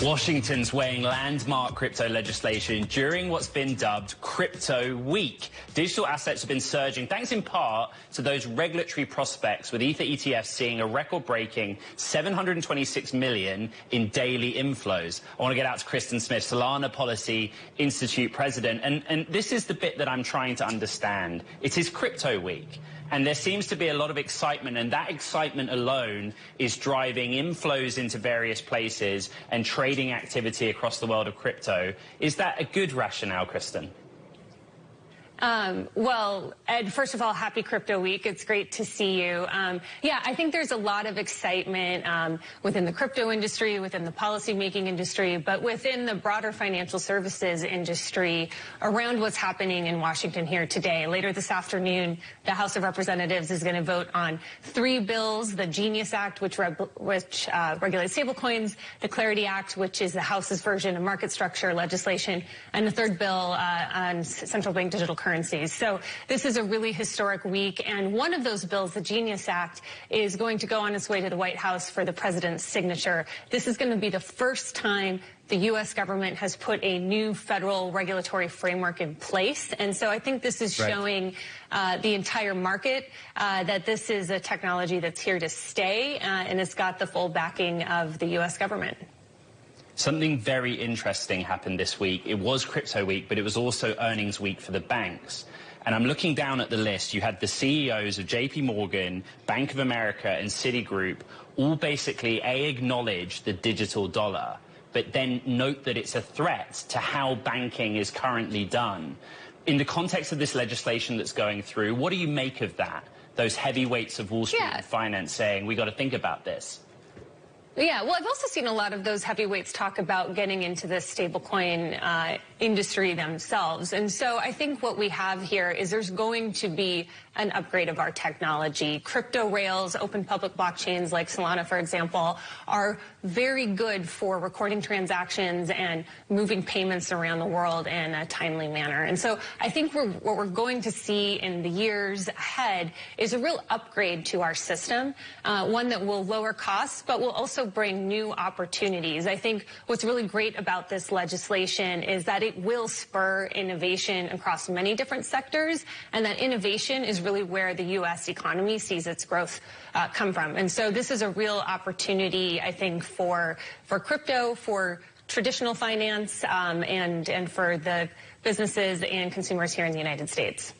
Washington's weighing landmark crypto legislation during what's been dubbed Crypto Week. Digital assets have been surging thanks in part to those regulatory prospects, with Ether ETFs seeing a record-breaking 726 million in daily inflows. I want to get out to Kristen Smith, Solana Policy Institute president, and this is the bit that I'm trying to understand. It is Crypto Week, and there seems to be a lot of excitement, and that excitement alone is driving inflows into various places and trading activity across the world of crypto. Is that a good rationale, Kristen? Well, Ed, first of all, happy Crypto Week. It's great to see you. Yeah, I think there's a lot of excitement within the crypto industry, within the policymaking industry, but within the broader financial services industry around what's happening in Washington here today. Later this afternoon, the House of Representatives is going to vote on 3 bills: the Genius Act, which regulates stablecoins; the Clarity Act, which is the House's version of market structure legislation; and the third bill on central bank digital currencies. So this is a really historic week, and one of those bills, the Genius Act, is going to go on its way to the White House for the president's signature. This is going to be the first time the U.S. government has put a new federal regulatory framework in place. And so I think this is showing the entire market that this is a technology that's here to stay, and it's got the full backing of the U.S. government. Something very interesting happened this week. It was Crypto Week, but it was also earnings week for the banks. And I'm looking down at the list. You had the CEOs of JP Morgan, Bank of America, and Citigroup all basically acknowledge the digital dollar, but then note that it's a threat to how banking is currently done. In the context of this legislation that's going through, what do you make of that? Those heavyweights of Wall Street and finance saying, we got to think about this. Yeah, well, I've also seen a lot of those heavyweights talk about getting into the stablecoin industry themselves. And so I think what we have here is there's going to be an upgrade of our technology. Crypto rails, open public blockchains like Solana, for example, are very good for recording transactions and moving payments around the world in a timely manner. And so I think what we're going to see in the years ahead is a real upgrade to our system, one that will lower costs, but will also bring new opportunities. I think what's really great about this legislation is that it will spur innovation across many different sectors, and that innovation is really where the U.S. economy sees its growth come from. And so this is a real opportunity, I think, for crypto, for traditional finance, and for the businesses and consumers here in the United States.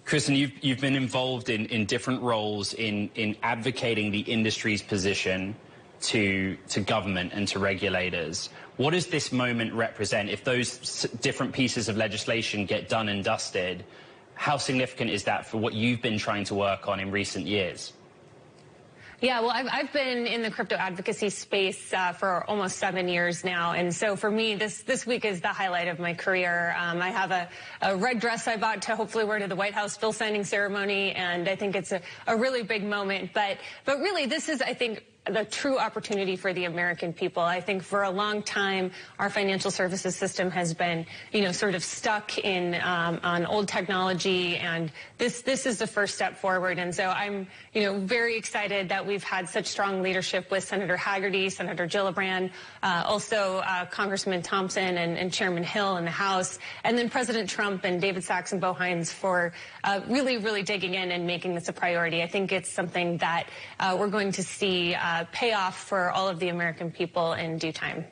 Kristen, you've been involved in different roles in advocating the industry's position to government and to regulators. What does this moment represent? If those different pieces of legislation get done and dusted, how significant is that for what you've been trying to work on in recent years? Yeah, well, I've been in the crypto advocacy space for almost 7 years now. And so for me, this week is the highlight of my career. I have a red dress I bought to hopefully wear to the White House bill signing ceremony, and I think it's a really big moment. But really, this is, I think, the true opportunity for the American people. I think for a long time, our financial services system has been, sort of stuck in on old technology, and this is the first step forward. And so I'm, very excited that we've had such strong leadership with Senator Hagerty, Senator Gillibrand, also Congressman Thompson and Chairman Hill in the House, and then President Trump and David Sachs and Bo Hines for really, really digging in and making this a priority. I think it's something that we're going to see pay off for all of the American people in due time.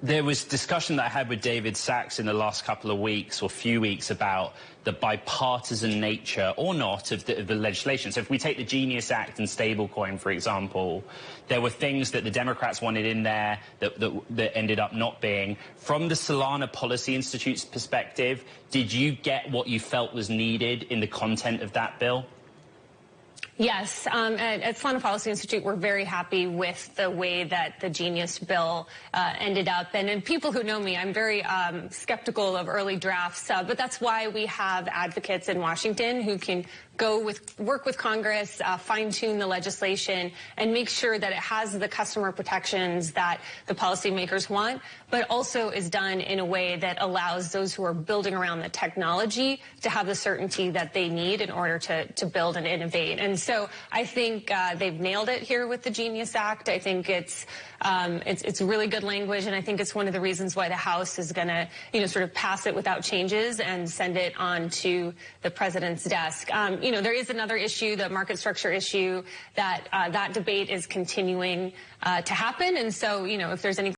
There was discussion that I had with David Sachs in the last couple of weeks or few weeks about the bipartisan nature or not of the legislation. So if we take the Genius Act and stablecoin, for example, there were things that the Democrats wanted in there that ended up not being. From the Solana Policy Institute's perspective, did you get what you felt was needed in the content of that bill? Yes, at Solana Policy Institute, we're very happy with the way that the Genius bill ended up. And people who know me, I'm very skeptical of early drafts, but that's why we have advocates in Washington who can work with Congress, fine-tune the legislation, and make sure that it has the customer protections that the policymakers want, but also is done in a way that allows those who are building around the technology to have the certainty that they need in order to build and innovate. And so I think they've nailed it here with the Genius Act. I think it's really good language, and I think it's one of the reasons why the House is going to, sort of pass it without changes and send it on to the president's desk. There is another issue, the market structure issue, that debate is continuing to happen. And so, if there's any